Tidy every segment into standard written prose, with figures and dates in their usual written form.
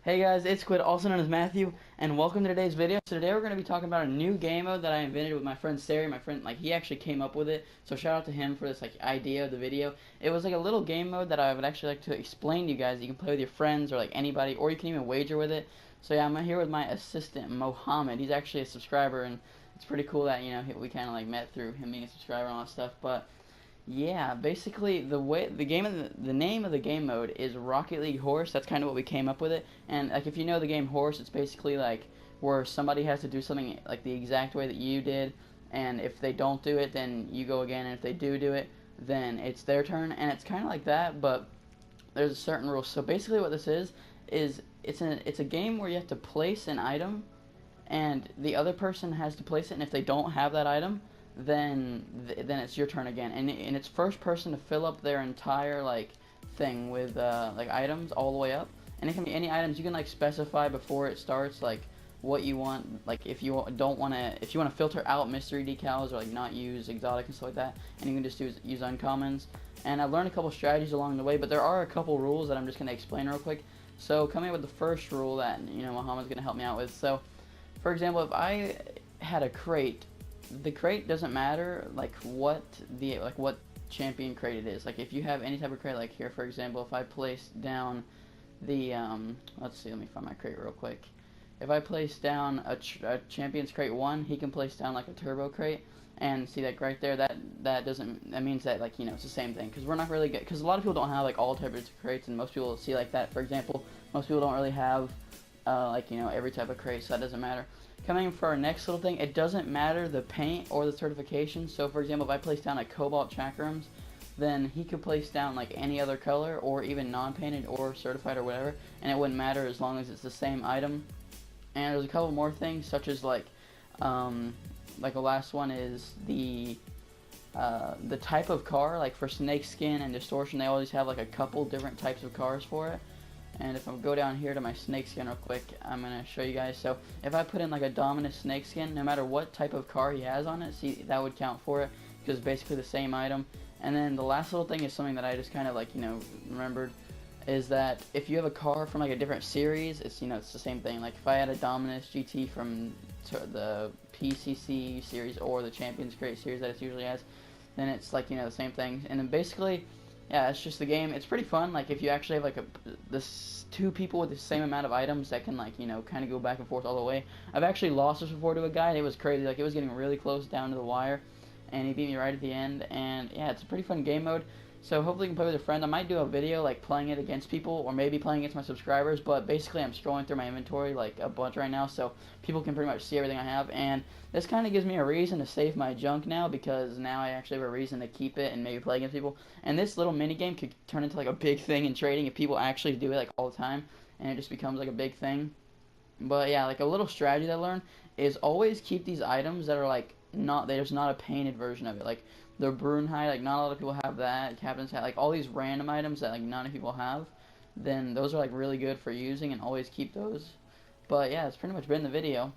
Hey guys, it's Squid, also known as Matthew, and welcome to today's video. So today we're going to be talking about a new game mode that I invented with my friend Sari. My friend, he actually came up with it, so shout out to him for this, idea of the video. It was, a little game mode that I would actually like to explain to you guys. You can play with your friends or, anybody, or you can even wager with it. So yeah, I'm here with my assistant, Mohammed. He's actually a subscriber, and it's pretty cool that, we kind of, met through him being a subscriber and all that stuff, but yeah, basically the name of the game mode is Rocket League Horse. That's kind of what we came up with it. And if you know the game Horse, it's basically where somebody has to do something like the exact way that you did, and if they don't do it, then you go again, and if they do it, then it's their turn. And it's kind of like that, but there's a certain rule. So basically, what this is it's a game where you have to place an item, and the other person has to place it, and if they don't have that item, then it's your turn again, and it's first person to fill up their entire thing with items all the way up, and it can be any items. You can specify before it starts what you want, if you don't want to, if you want to filter out mystery decals or not use exotic and stuff like that, and you can just use uncommons. And I've learned a couple strategies along the way, but there are a couple rules that I'm just going to explain real quick. So coming up with the first rule that Muhammad's going to help me out with. So for example, if I had a crate, the crate doesn't matter what champion crate it is. If you have any type of crate, like here for example, if I place down the let's see, let me find my crate real quick. If I place down a champion's crate 1, he can place down a turbo crate, and see right there, that means that it's the same thing, because we're not really good, because a lot of people don't have all types of crates, and most people see that. For example, most people don't really have every type of crate, so that doesn't matter. Coming for our next little thing, it doesn't matter the paint or the certification. So for example, if I place down a Cobalt Chakrams, then he could place down any other color, or even non-painted or certified or whatever, and it wouldn't matter as long as it's the same item. And there's a couple more things, such as the last one is the type of car. For Snakeskin and Distortion, they always have a couple different types of cars for it. And if I go down here to my Snakeskin real quick, I'm going to show you guys. So if I put in a Dominus Snakeskin, no matter what type of car he has on it, see, that would count for it, because it's basically the same item. And then the last little thing is something that I just kind of remembered, is that if you have a car from a different series, it's it's the same thing. If I had a Dominus GT from the PCC series or the Champions Crate series that it usually has, then it's the same thing. And then basically, yeah, it's just the game. It's pretty fun. If you actually have this two people with the same amount of items that can kind of go back and forth all the way. I've actually lost this before to a guy. It was crazy. It was getting really close down to the wire, and he beat me right at the end. And yeah, it's a pretty fun game mode. So hopefully you can play with a friend. I might do a video playing it against people, or maybe playing against my subscribers, but basically I'm scrolling through my inventory a bunch right now, so people can pretty much see everything I have. And this kind of gives me a reason to save my junk now, because now I actually have a reason to keep it and maybe play against people. And this little mini game could turn into a big thing in trading if people actually do it all the time, and it just becomes a big thing. But yeah, a little strategy that I learned is always keep these items that are there's not a painted version of it. The Brunhei, not a lot of people have that. Captain's Hat, all these random items that none of people have, then those are really good for using, and always keep those. But yeah, it's pretty much been the video.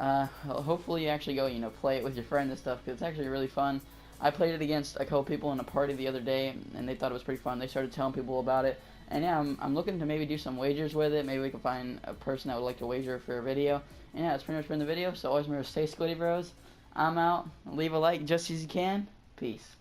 Hopefully you actually go play it with your friend and stuff, because it's actually really fun. I played it against a couple people in a party the other day, and they thought it was pretty fun. They started telling people about it, and yeah, I'm looking to maybe do some wagers with it. Maybe we can find a person that would like to wager for a video. And yeah, that's pretty much been the video. So always remember to stay squiddy, bros. I'm out. Leave a like just as you can. Peace.